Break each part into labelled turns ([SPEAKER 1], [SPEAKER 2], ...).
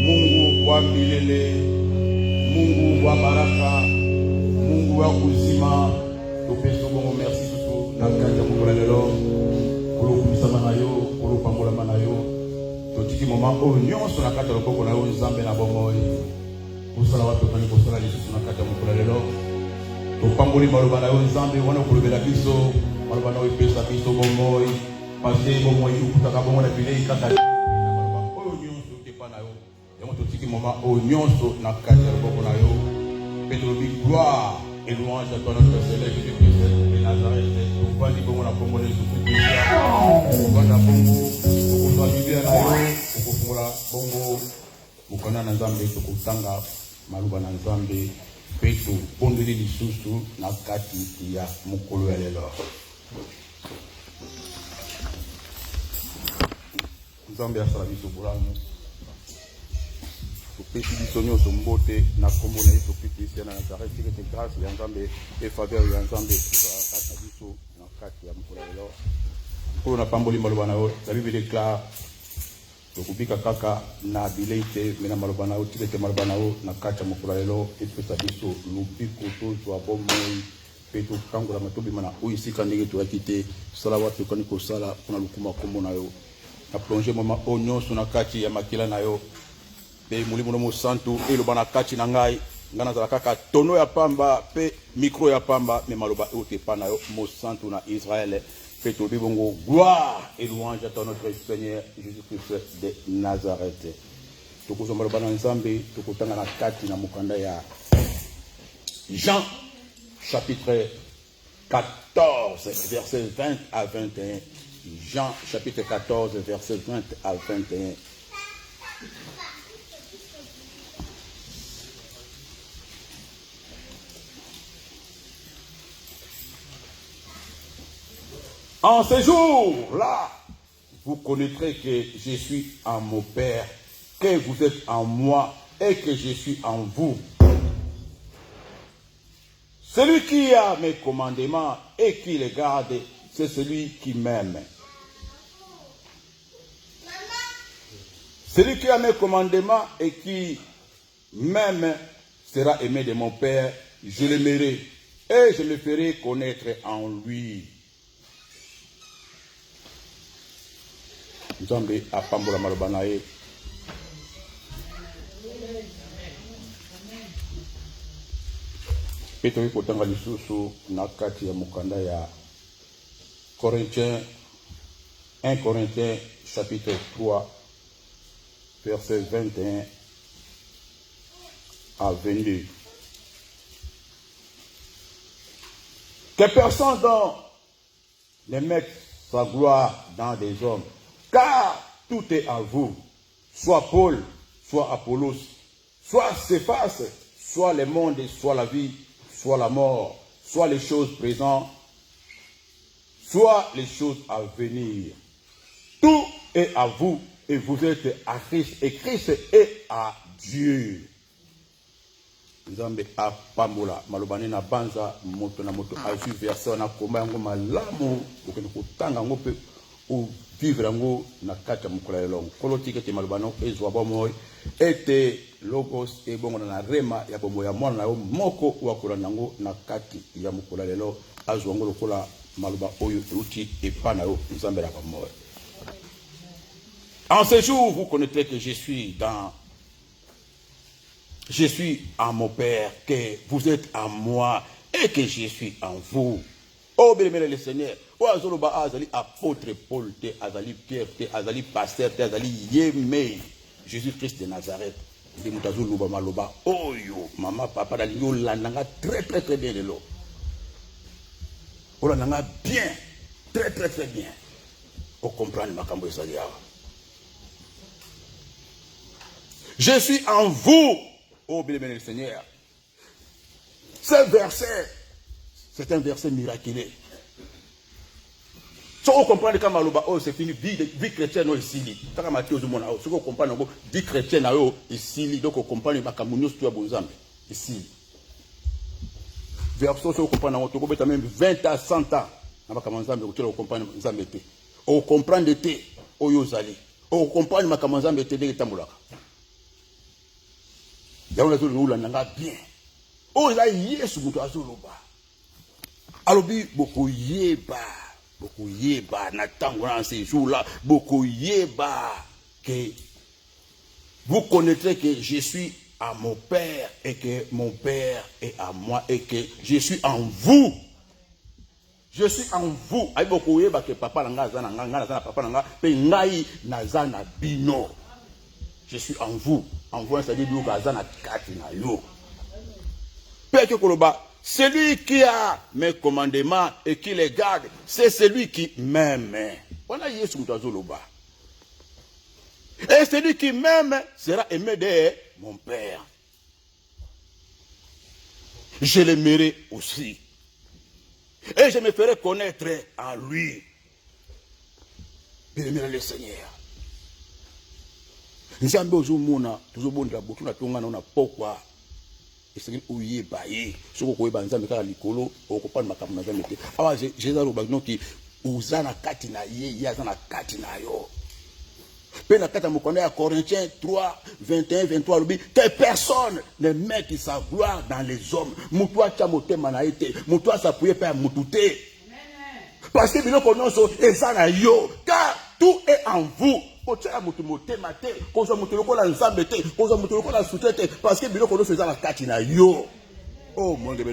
[SPEAKER 1] Mungu wa milele, Mungu wa baraka, Mungu wa uzima, tupesa bongo merci tutu na kanja mukula lelo kulu kumisama na yo, kulu pambola na yo. Totiki moma o nyonso na kata lokoko na yo nzambe na bongo kusala watu kani kusala Yesu na kata mukula lelo. Topamboli maloba na yo nzambe wana kulubela biso, maloba na yo pesa biso bongo pase bongo yukutaka bongo na bile ikata. Moment au nyonso na kati ya loboko na yo Pedro bi gloire et louange à toi notre Seigneur Jésus-Christ de Nazareth. Vas-y, bon, on a combo les sous-titres. On a bongo, on a Biblia na yo, on a bongo, on a Nzambe, on a Maluba na Nzambe, peto, pondeli lisusu na kati ya mokolo ya lelo. Nzambe asala biso bolamu. Petit bisonyo sombote na kombo na Yesu Kristo na Nazareth que grâce ya Nzambe et faveur ya Nzambe kata biso na kati ya mokolo lelo. Ko na pamboli maloba na yo, la Bible déclare to kubika kaka na bileite mena maloba na yo tike maloba na yo na kati ya mokolo lelo et pesa biso lupiko to to bomoi peto kangola matobi mana o isika ndenge to akite sala watu koni ko sala kuna lukuma kombo na yo na plonger mama onyo suna kati ya makila na yo. Pe mulimo no santu elo bana kati na ngai ngana za kaka tono ya pamba pe micro ya pamba me maloba ote pana yo mo santu na Israël pe to bibongo gloire et louange à notre Seigneur Jésus-Christ de Nazareth. Tukuzo maloba na Nzambe tukutanga na kati na mukanda ya Jean chapitre 14 verset 20 à 21. Jean chapitre 14 verset 20 à 21. En ce jour-là, vous connaîtrez que je suis en mon Père, que vous êtes en moi et que je suis en vous. Celui qui a mes commandements et qui les garde, c'est celui qui m'aime. Celui qui a mes commandements et qui m'aime sera aimé de mon Père, je l'aimerai et je le ferai connaître en lui. Nzambe apambola maloba na ye. Peto iko tanga lisusu na kati ya mukanda ya Corinthiens 1 Corinthiens chapitre 3 verset 21 à 22. Que personne donc ne mette sa gloire dans des hommes, car tout est à vous, soit Paul, soit Apollos, soit Céphas, soit le monde, soit la vie, soit la mort, soit les choses présentes, soit les choses à venir. Tout est à vous et vous êtes à Christ et Christ est à Dieu. Nzambe apambola malobane na banza moto na moto azu verset na komba yango malamu okende kotanga ngo pe o vivre yango na kati ya mokolo lelo kolotike te malobano ezwa bomoy ete logos e bongo na rema ya bomoy ya mwana na yo moko wakola nango na kati ya mokolo lelo azwa ngo lokola maloba oyo euti epana yo Nzambe la bomoy. En ce jour vous connaîtrez que je suis en mon Père, que vous êtes en moi et que je suis en vous. Oh, bien le Seigneur. Oh, azoloba azali apôtre Paul, te azali Pierre, te azali pasteur, te azali Yémé. Jésus-Christ de Nazareth. De mutazuluba maloba. Oh yo, maman, papa, dali yo lananga très très très bien de l'eau. Oh lananga bien, très très très bien. Pour comprendre ma cambo esalia. Je suis en vous. Oh, bien le Seigneur. Ce verset, c'est un verset miraculeux. Si on comprend que Maloba, oh, c'est fini, vie chrétienne, ici. Si on comprend que vie chrétienne, ici, donc on comprend que Makamounios, tu as besoin ici. Verset, on comprend que même 20 à 100 ans, on comprend que on comprend que tu es on comprend que tu es bien. Oh, là, yes, vous avez alobi beaucoup yeba, n'attendons dans ces jours-là, beaucoup yeba, que vous connaîtrez que je suis à mon Père et que mon Père est à moi et que je suis en vous. Je suis en vous. Aïe beaucoup yeba que papa nanga zana papa nanga pe ngai nazana bino. Je suis en vous. En vous, c'est-à-dire que zana kati na yo. Père que koloba celui qui a mes commandements et qui les garde, c'est celui qui m'aime. Voilà Yesu Mutazoloba. Et celui qui m'aime sera aimé de mon Père. Je l'aimerai aussi. Et je me ferai connaître en lui. Bien-aimé le Seigneur. Nzambe ozomona tozobondela botu na tonga na pokwa esengeli uyeba ye soko koyeba nzambe kaka likolo okopana makambo na nzambe te awa Jésus aloba noki uza na kati na ye aza na kati na yo pe na kati ya mokanda ya Corinthiens 3 21 23 alobi que personne ne mette sa gloire dans les hommes mutu atia motema na ye te mutu asapuye mpe ya mutu te parce que biloko nyonso eza na yo car tout est en vous. Parce que biloko nyonso eza na kati na yo. Oh mon Dieu,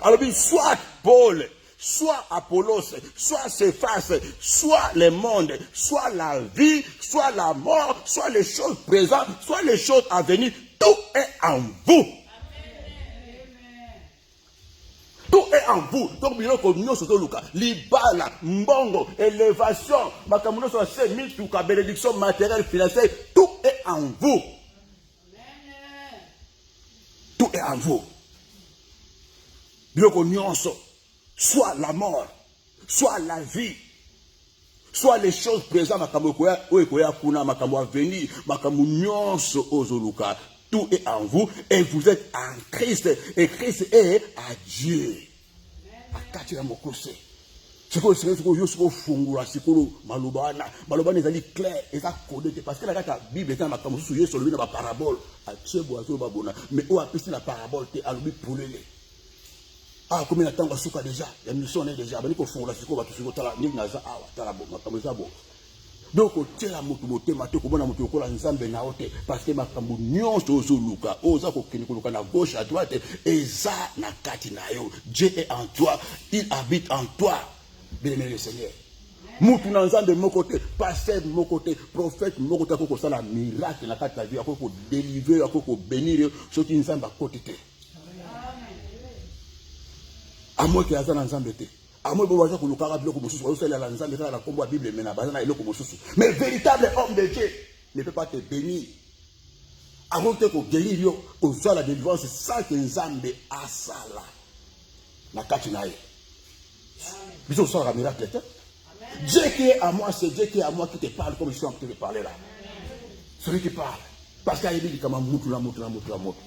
[SPEAKER 1] alors soit Paul, soit Apollos, soit Céphas, soit le monde, soit la vie, soit la mort, soit les choses présentes, soit les choses à venir, tout est en vous. Tout est en vous. Donc, biloko nyonso toluka, libala, mbongo, élévation, makamuno so se mituka, bénédiction matérielle, financière, tout est en vous. Tout est en vous. Biloko nyonso, soit la mort, soit la vie, soit les choses présentes, makamu koya kuna, makamu venir, makamu nyonso ozoluka. Tout est en vous et vous êtes en Christ. Et Christ est à Dieu. Akatira mokose. Siko yosiko fungura siko malobana. Malobana ezali clair, eza codé parce que la Bible est ma comme sous yeso lobi na ba parabole. Atchebo azo ba bona. Mais o apesi la parabole te alobi polele. Ah comme na tango suka déjà, ya mission est déjà. Bani ko fungura siko ba siko tala ni na za awa tala bo makambo za bo. Donc tela mutu motema te ko bona mutu ko la nzambe na ote parce que makambo nyonso ozoluka oza ko kini koluka na gauche à droite eza na kati na yo. Dieu est en toi, il habite en toi. Bien-aimé le Seigneur. Mutu na nzambe moko te, pasteur moko te, prophète moko te ko sala miracle na kati na vie ko délivrer ko bénir ce qui nzambe a côté te. Amo ki azana nzambe te. Mais véritable homme de Dieu ne peut pas te bénir. Avant que tu guérir, au soit la délivrance sans que Nzambe a ça là. La katinaï. Bisous sur la miracle. Dieu qui est à moi, c'est Dieu qui est à moi qui te parle comme je suis en train de parler là. Celui qui parle. Parce qu'il dit comme un moutou la moutou la moutou la moutou.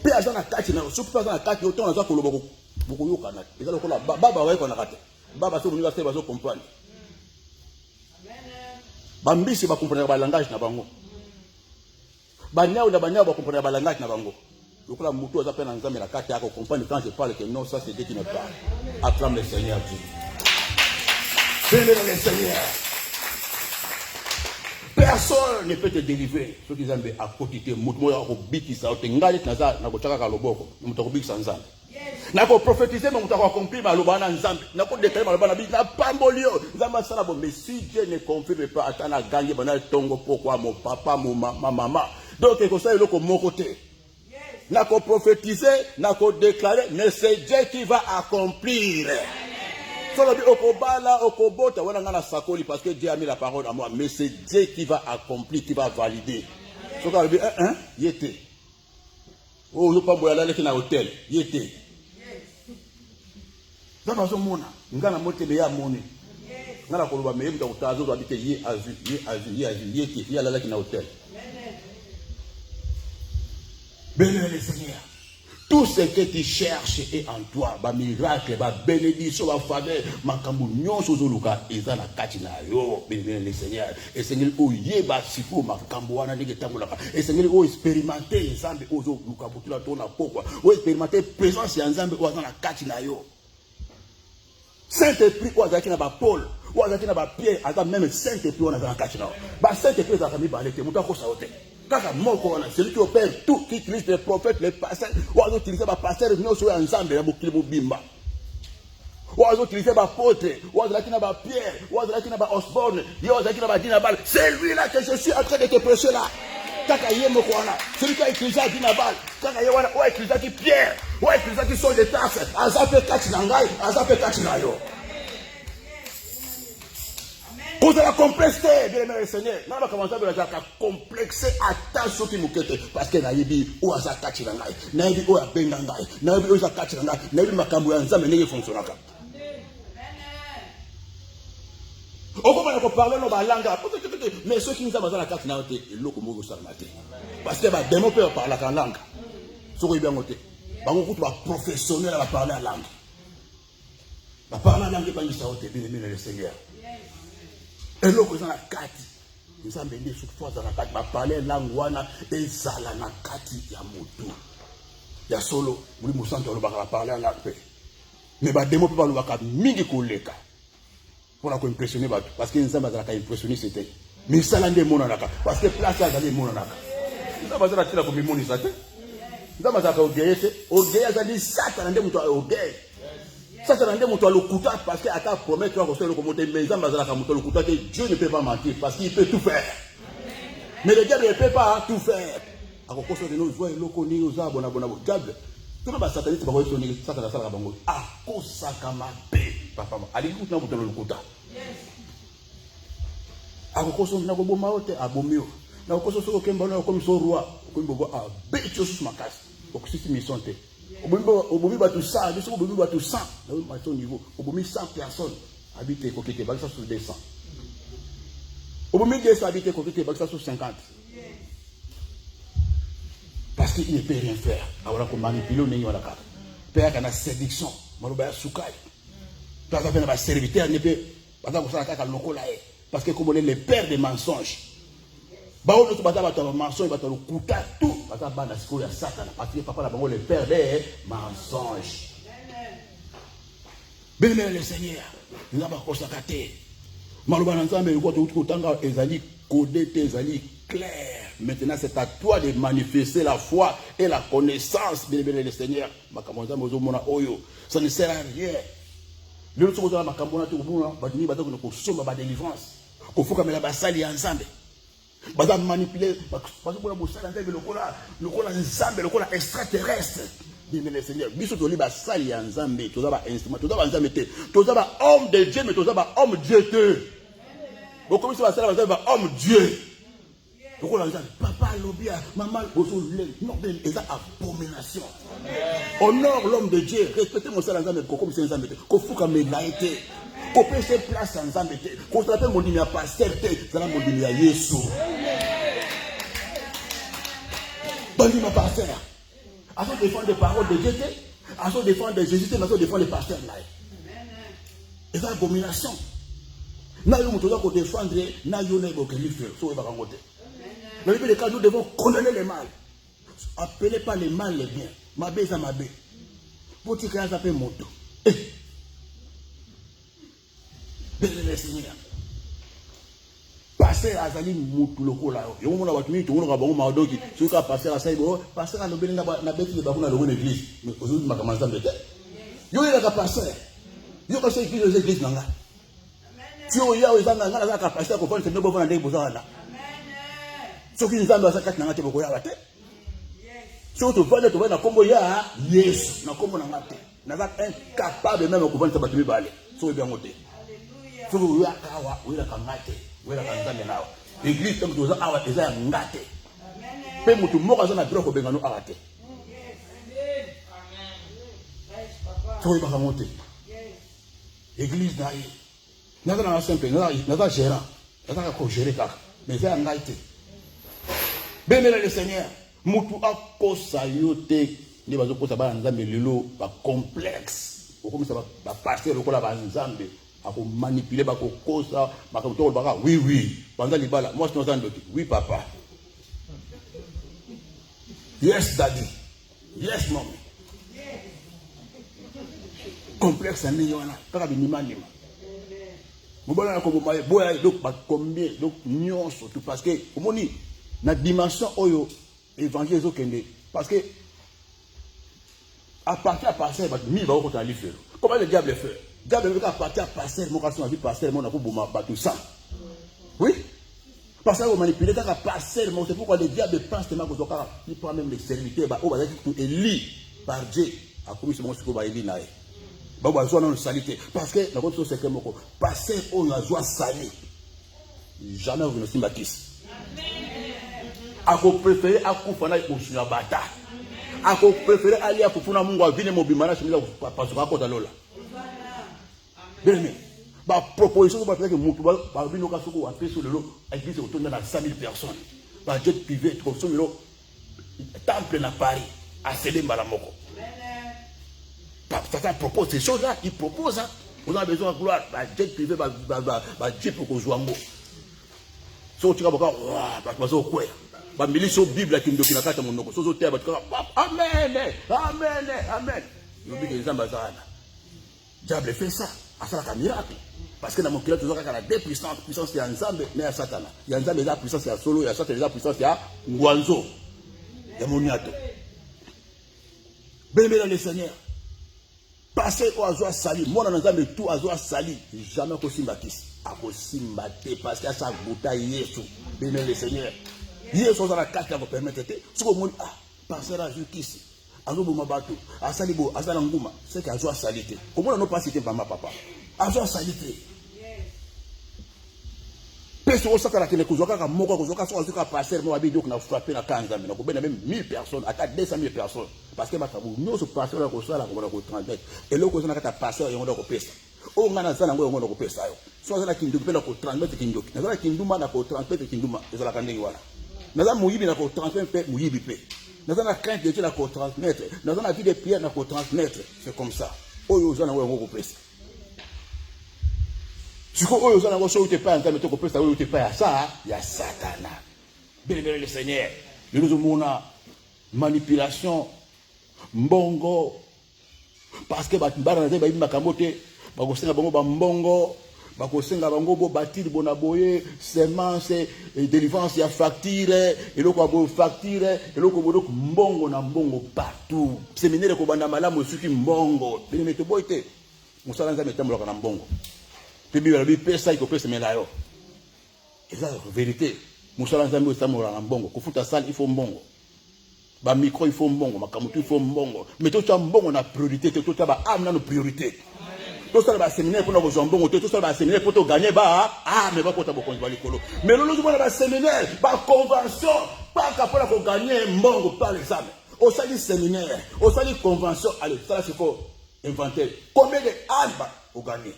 [SPEAKER 1] Puis à la katinaï, surtout pas dans la katinaï, autant à ça que le beaucoup. Beaucoup yo kana ezalo kola baba ouais kona kate baba so université bazo comprendre bambisi ba comprendre ba langage na bango banyao na banyao ba comprendre ba langage na bango lokola mutu aza pe na nzambe na kate yako comprendre quand je parle que non ça c'est Dieu qui me parle. Acclame le Seigneur Dieu. Bénis le Seigneur. Personne ne peut te délivrer ce qui Nzambe a côté mutu mo ya ko bikisa o te ngali naza na ko chaka ka loboko mutu ko bikisa Nzambe. Nako prophétiser mais mutako accomplir malobana nzambe nako déclarer malobana bi na pambolio nzamba sala bon mais si Dieu ne confirme pas atana gagner bana tongo pourquoi mon papa mon maman donc il faut ça le comme mon côté nako prophétiser nako déclarer mais c'est Dieu qui va accomplir solo bi okobala okobota wana ngana sakoli parce que Dieu a mis la parole à moi mais c'est Dieu qui va accomplir qui va valider so ka bi yete oh le pas boya là qui na hôtel yete Zama zo mona ngana motebe ya moni ngana ko loba me mta utazo do bike ye azu ki ya lala ki na hôtel. Bénis le Seigneur. Tout ce que tu cherches est en toi, ba miracle, ba bénédiction, ba faveur, makambo nyonso zoluka eza na kati na yo. Bénis le Seigneur. Et Seigneur o yeba siko makambo wana ndenge tambolaka. Et Seigneur o expérimenter nzambe ozo luka botula tona pokwa. O expérimenter présence ya nzambe o na kati na yo. Saint-Esprit, ou à na ba Paul, ou à na ba Pierre, à même Saint-Esprit, on a dans la cachina. Ba Saint-Esprit, ça a mis balé, mouta ko sa hote. Kaka moko na, celui qui opère tout, qui utilise les prophètes, les pasteurs, ou à utiliser ba pasteur, nous sommes ensemble, na bokili bimba. Ou à utiliser ba apôtre, ou à na ba Pierre, ou à na ba Osborne, ou à na ba Dinabal. C'est lui là que je suis en train de te prêcher là. Celui qui a utilisé Dinabal, qui a utilisé Pierre, qui a utilisé son de taxe, Azape Kachinangai, Azape Kachinayo. Vous avez la complexité, bien aimé le Seigneur. Non, on va commencer à la complexer à tant ce qui nous quitte. Parce que Naïbi, ou Aza Kachinangai, Naïbi, ou Abengangai, Naïbi, ou Aza Kachinangai, Naïbi, Makamouyanza, mais n'est-ce pas. On va parler dans la langue, mais ceux qui nous ont dans la carte, c'est le Komogo Salmaté. Parce que les démons peuvent parler en langue. Ce qui est bien noté. Les professionnels vont parler en langue. Ils parler en langue, ils vont bien le Seigneur. Et là, ils ont la carte. Ils ont bien sous force dans la carte. Ils vont parler en langue, et ils ont la carte. Il y a moto. Il y a solo. Vous pouvez parler en langue. Mais les démons peuvent parler en langue. Pour impressionner parce que nous avons impressionné c'était mais ça l'a démonaka parce que place à d'aller monaka nous avons la tira comme monisa nous avons ça orgueil ça dit ça ça ndé muto orgueil ça ça ndé muto lokuta parce que ata promettre toi que le commenter mais ça bazala ka muto lokuta que Dieu ne peut pas mentir parce qu'il peut tout faire mais le diable ne peut pas tout faire akokoso de nous voit loko ni oza bona diable tout le sataniste va voir sonner ça ça la bango akosaka mabe papa ali kuta muto lokuta akokoso na koboma ote abomio na akokoso soko kemba na comme so roi kombo a becho sous makasi okusisi mission te obomi ba tout ça biso obomi ba tout 100 na ton niveau obomi 100 personnes habiter kokete ba ça sur 200 obomi 200 habiter kokete ba ça sur 50 parce qu'il ne peut rien faire alors qu'on manipule on est la carte père kana séduction maloba ya sukai toi ça fait na serviteur ne peut pas ça ça ka lokola parce que comme on est le père des mensonges ba on ba ta mensonge ba ta lokuta tout ba ta bana siko ya Satan parce que papa la bango le père des mensonges bien le Seigneur nous avons consacré maloba nzambe ko to tanga ezali codé ezali clair. Maintenant, c'est à toi de manifester la foi et la connaissance, bien le Seigneur. Ça ne sert à rien. Le autre chose, la macambona, tu vas délivrance. Il faut que la bassali ensemble. Il faut manipuler. Parce que le cola extraterrestre. Bien le Seigneur. Bisous, tu vas bassali ensemble. Tu vas instrument. Tu vas ensemble. Tu vas homme de Dieu, mais tu vas homme Dieu. Vous commencez à bassali ensemble, homme Dieu. Papa Lobia, maman, non, c'est abomination. Honore l'homme de Dieu, respectez mon salaire ensemble, comme c'est ensemble, qu'on fout comme il a été, qu'on paye ses places ensemble, qu'on se rappelle mon dîner à pasteur, ça va mon dîner à Yesu. Bon dîner à pasteur, à son défendre des paroles de Dieu, à son défendre de Jésus, à son défendre les pasteurs là. Et c'est abomination. N'a eu mon tour qu'on défendre, n'a eu un égo qui lui fait, soit il va rencontrer. Dans le cas, nous devons condamner le mal. Appelez pas le mal les biens. Mabé, ça mabé. Pour que ça s'appelle moto. Béni le Seigneur. Passer à Zali Moutou loko là. Et on a battu, tout le monde a bon madoki. Celui qui a passé à Saïbo, passer à l'obéli n'a bêti de babou dans l'église. Mais aujourd'hui, ma commencé à me dire. Yo il a passé. Yo quand c'est église, les églises n'anga. Si on y a aux anga, n'a pas passé à comprendre que nous devons aller pour ça là. Ce qui nous a mis à sa carte, n'a pas été beaucoup à la tête. Si on te voit, tu vois, na combo ya, yes, na combo na ngate. N'a pas incapable même de comprendre ce bâtiment balé. So bien monté. So oui à kawa, oui la ngate, oui la kanzame nao. L'église comme tu as awa eza ngate. Pe mutu moko za na bureau ko bengano arate. So oui ba monté. Église na yi. N'a pas simple, n'a pas gérant. N'a pas ko gérer kaka. Mais c'est ngate. Bénémoine le Seigneur, mutu akosa yote ni bazo kosa ba nzambe lelo ba complexe. Okomi ça ba passer lokola ba nzambe ako manipuler ba kosa ba ko ba oui banda libala moi je n'entends pas oui papa. Yes daddy. Yes mommy. Complexe ni yona kaka binima nima. Mobala ko bomaye boya donc ba combien donc nyonso tout parce que omoni na dimension oyo évangile ezokende parce que à partir à passer mi va ko tali faire comment le diable fait diable veut qu'à partir à passer mon garçon a vu passer mon ko boma ba tout ça oui Parce que vous manipulez quand passer, mais c'est pourquoi le diable pense tellement que il prend même les serviteurs, bah, on va dire tout élit par Dieu. À commis ce moment où va élire naï. Bah, on va jouer dans le salité. Parce que la chose c'est que mon passer on a joué sali. Jamais vous ne s'y bâtissez. À vous préférez à Koufana et Kouchuna Bata. À vous préférez aller à Koufuna Mungo, Vine Mobimana, je me dis, parce que vous avez Lola. Bien aimé. La proposition que vous avez faite, que sur le lot, l'église autour de 100 000 personnes. La jet privé, sur le lot, temple à Paris, à Célène Balamoko. Ça propose ces choses-là, il propose. Vous avez besoin de gloire, la jet privé, la jet pour qu'on joue en mot. So tu vas voir, parce que quoi? La milice au Bible qui me dit qu'il a quatre mon nom. So tu vas voir, amen, amen, amen. Il dit que les ambassades. Diable fait ça, à ça la miracle. Parce que dans mon cœur, tu vois qu'il y a deux puissances. Puissance il y a Nzambe, mais il y a Satan. Il y a Nzambe, il y a puissance, il y a Solo, il y a Satan, il y a puissance, il y a Ngwanzo. Il y a Moniato. Béni dans le Seigneur. Passer au Azoa Sali. Moi, dans Nzambe, tout Azoa Sali. Jamais qu'on s'y bâtisse. À qu'on s'y bâtisse. Parce qu'il y a ça gouta Yesu. Béni dans le Seigneur. Yesu, on a la carte qui vous permet de faire. Ce que vous dites, passer à Jukisi. Azobo Mabato. À Salibo, à Salanguma. C'est qu'il y a Azoa Salité. Comment on n'a pas cité par ma papa? Azoa Salité. Personne ne sait que les Kouzoka, qui a passé, moi, qui a frappé la Kanzam, il y a même 1000 personnes, à 200 000 personnes. Parce que nous, ce passé, on a transmettre. Et là, on a passé, et on a fait ça. On a fait ça, on a fait ça. Soit on a transmettre Kindoki. On a Kinduma, on a transmettre Kinduma. On a transmettre. On a Mouyibi, on a transmettre Mouyibi. On a crainte de Dieu, on a transmettre. On a vie de pierre, on a transmettre. C'est comme ça. On a fait ça. Si vous avez un peu de temps, vous avez pas ça, il y a Satan. Bien le Seigneur. Nous avons une manipulation, mbongo, parce que les gens qui ont été mbongo, bâtir bonaboye, semence, délivrance, il y a facture, et le facture, et le mbongo na mbongo partout. Séminaire ko banda malamu suki mbongo. Bien mettez boité. Musala nza metambo na mbongo. Puis il peut ça, il peut se mettre là. Et ça, c'est la vérité. Moussala Nzambe au Samoura en bongo. Kofuta salle, il faut mbongo. Ba micro, il faut mbongo. Ma kamutu, il faut mbongo. Mais tout ça, mbongo, on a priorité. Tout ça, âme, on a priorité. Tout ça, va séminaire pour nous mbongo. Tout ça, va séminaire pour te gagner. Mais pas pour te gagner. Mais nous, nous avons séminaire, pas convention. Pas capable de gagner mbongo par les âmes. Au sali séminaire, au sali convention. Allez, ça, c'est faut inventer. Combien de âmes au gagner?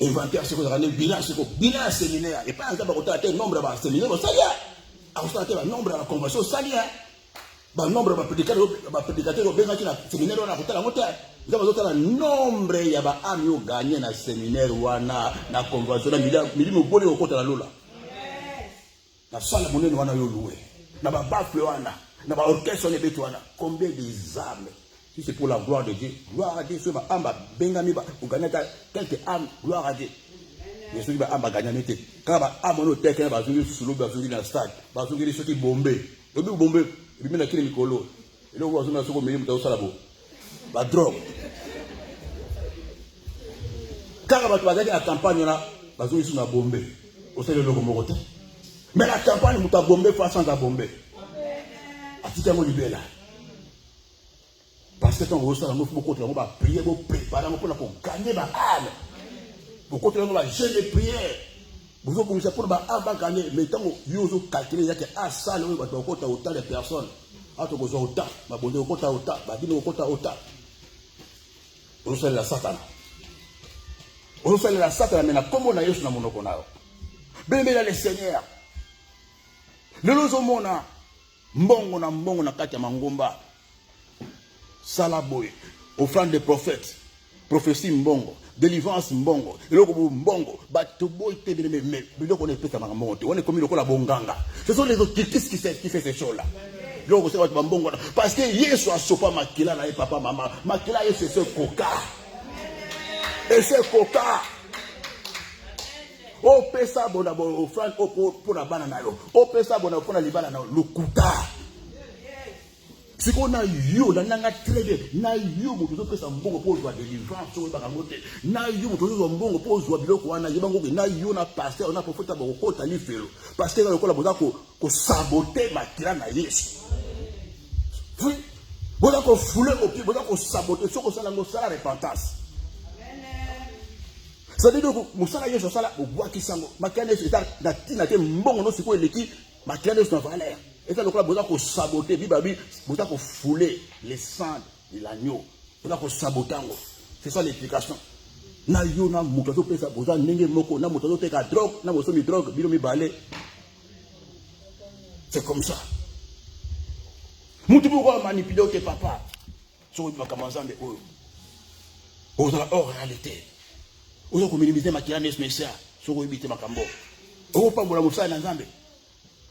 [SPEAKER 1] Inventaire, c'est quoi? Bilan, c'est quoi? Bilan séminaire. Et pas un nombre de séminaires au Salia. Un nombre de la convention au Salia. Un nombre de prédicateurs au Bénin qui a séminaire au Nakuta la montagne. Nous avons un nombre de amis qui gagné dans le séminaire ou dans la convention. Nous avons bolé au côté de la Lola. Dans la salle, nous avons loué. Dans la bafle, dans l'orchestre, combien des âmes? Si c'est pour la gloire de Dieu, gloire à Dieu. Si vous gagnez quelques âmes, gloire à Dieu. Mais ceux qui ont gagné, quand âme on est quelqu'un, ils ont sous l'eau, ils ont dans le stade, ils ont des choses qui bombent. Ils ont bombé, ils ont mis dans le micro. Et là, ils ont mis dans le micro. La drogue. Quand ils ont gagné la campagne, ils ont mis dans le bombé. Au sein de l'eau, mais la campagne, ils ont bombé façon de bomber. À ce moment là. Parce que quand on reçoit beaucoup de va prier, on va préparer, on va gagner ma âme. Beaucoup de gens vont jeûner prière. Vous avez commencé pour gagner. Mais tant que vous avez calculé, il y a que à ça, vous avez autant de personnes. À tout vous avez autant, vous avez autant, vous avez autant. Vous avez la Satan. Vous avez la Satan, mais comment on a eu ce nom? Bien, le Seigneur. Le lozomona, mbongo na kati ya mangomba. Salaboy, offrande des prophètes, prophétie mbongo, délivrance mbongo, mbongo, batoboy te bien mais on est peut-être monter, on est comme le la bonganga. Ce sont les autres qui fait ces choses-là. Donc c'est votre mbongo parce que Yesu a sopa makila na papa maman, makila c'est ce coca. Et ce coca. O pesa bona offrande pour la banana. O pesa bona pour la libana le coca. Si on a yo, la nanga très bien. Na yo, vous pouvez faire un bon pour jouer des délivrance sur le bagamote. Na yo, vous pouvez faire un bon pour jouer des biloko wana. Yebango na yo na pasteur, na prophète ba ko tali felo. Parce que le ko la boza ko saboter makila na Yesu. Oui. Boza ko fouler au pied, boza ko saboter so ko sala ngo sala repentance. Ça veut dire que musala Yesu sala o boa kisango. Makila Yesu na tina te mbongo no siko eleki, makila Yesu na valeur. Et ça, le club, vous avez saboté, vous avez foulé les sang de l'agneau. Vous avez saboté. C'est ça l'explication. Na yo na mutazo pesa boza nenge moko na mutazo teka drogue na bozo mi drogue biro mi balé. C'est comme ça. Mutu pourquoi manipuler au papa. So il va commencer à oh. Oza hors réalité. Oza ko minimiser makila nes mesia. So ko ibite makambo. O pa bola musa na nzambe.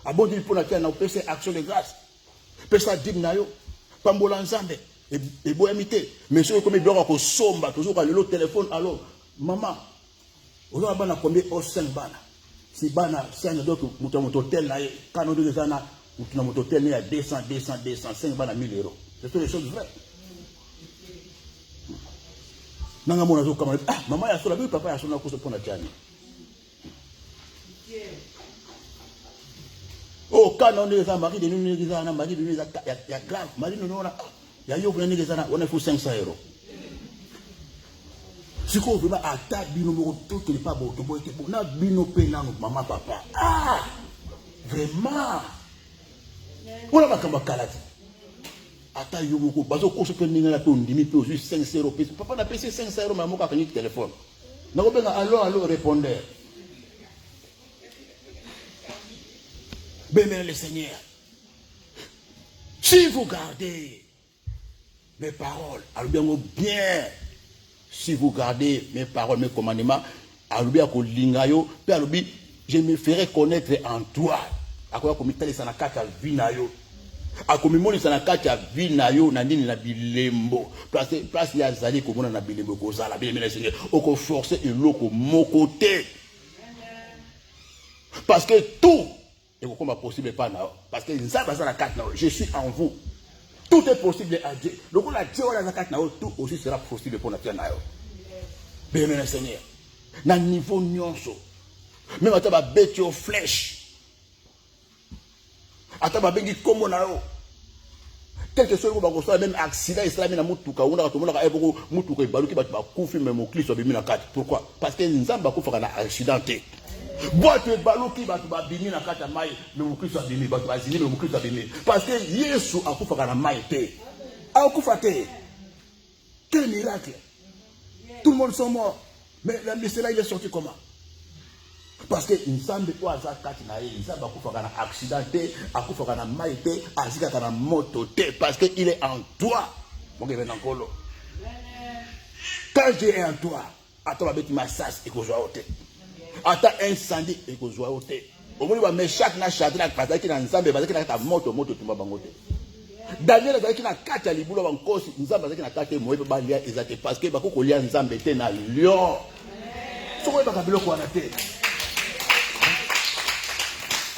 [SPEAKER 1] Abondi pour la na pesa action de grâce. Pesa dim na yo. Pambola nzambe et boemité. Mais ceux comme doit ko somba toujours quand le téléphone alors maman. On a bana combien au 5 bana. Si bana 5 d'autres muto hôtel là quand on dit ça na muto hôtel là 200 5 bana 1000 euros. C'est toutes les choses vraies. Nanga mona zo kama ah maman ya sola bi papa ya sola ko se pona tani. Oh, quand on est mari de nous, mari de nous, il y a grave, mari de nous, il y a eu on a fait 500 euros. Si on veut attaquer bino tout n'est pas bon, on a bino pénal maman papa. Ah, vraiment. On a pas kalati. Attaque yo moko, bazo ko se peninga la ton dimi pe juste 500 euros. Papa n'a payé 500 euros maman ka kani téléphone. Na ko benga allô répondeur. Bénir le Seigneur. Si vous gardez mes paroles, alors bien, si vous gardez mes paroles, mes commandements, alors bien que l'ingayo, je me ferai connaître en toi. À quoi comme il s'en a quatre à vinayo. À comme il s'en a quatre à vinayo, nandini na bilembo. Parce il y a zali comme on a bilembo kozala, bien le Seigneur. Oko forcer et l'oko mon côté. Parce que tout et comment possible pas là parce que je suis en vous. Tout est possible à Dieu. Donc on a Dieu on a tout aussi sera possible pour notre nayo. Bien le Seigneur. Na niveau nyonso. Même ata ba bête aux flèches. Ata ba bengi comme nayo. Quelque chose ko ba même accident islamique na mutuka on a tout monde ka eboko mutuka baluki ba kufi même au clip so bimi na kati. Pourquoi? Parce que nzamba ko faka na accidenté. Boite baluki batu babimi na kata mai le mukristo abimi batu bazini le mukristo abimi parce que Yesu akufa na mai te akufa te. Quel miracle. Tout le monde sont morts mais cela il est sorti comment? Parce que nzambe ko aza kati na ye nzamba akufa na accident te akufa na mai te azika na moto te parce que il est en toi mon gars encore quand Dieu est en toi attends avec ma sas et ko joie ote ata incendie et ko joie ote au moins ba Meshak na Shadrach parce que na nzambe bazaki na ta moto tumba bango te Daniel azaki na kati ya libula bankosi nzambe azaki na kati moyepe ba lia ezate parce que bako ko lia nzambe te na lion soko ba kabilo ko na te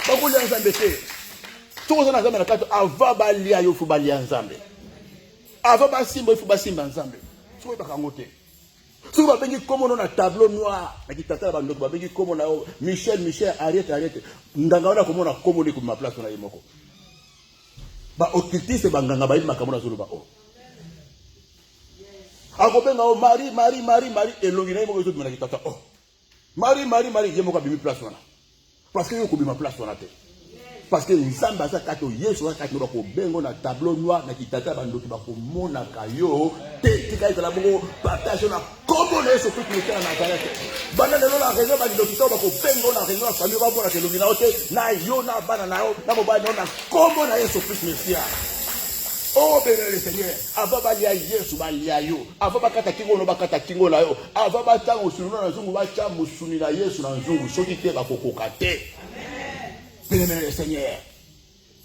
[SPEAKER 1] bako lia nzambe te soko na nzambe na kati ava ba lia yo fu ba lia nzambe ava ba simba fu ba simba nzambe soko ba kango te. Si vous avez comme un tableau noir, vous avez comme Michel, arrête. Ndangana comme on a commandé comme ma place on a eu moko. Ba occultiste banganga ba ima kamona zulu ba o. Akobenga o Marie et longina mo zo mena kitata o. Marie yemo ka bimi place wana. Parce que yo ko bima place wana te. Parce que nzamba za kato Yesu akati ko bengo na tableau noir na kitata bandoki ba ko mona kayo te tika ezala bongo partage na komo na Yesu Christ na Nazareth. Bana de la raison ba ndoki to ba ko bengo na raison famille ba bona ke lumina ote na yo na bana na yo na moba na komo na Yesu Christ Messia. Oh béni le Seigneur, avant ba lia Yesu ba lia yo, avant ba kata kingo no ba kata kingo na yo, avant ba tango sunu na nzungu ba cha musuni na Yesu na nzungu soki te ba kokoka te. Béni le Seigneur.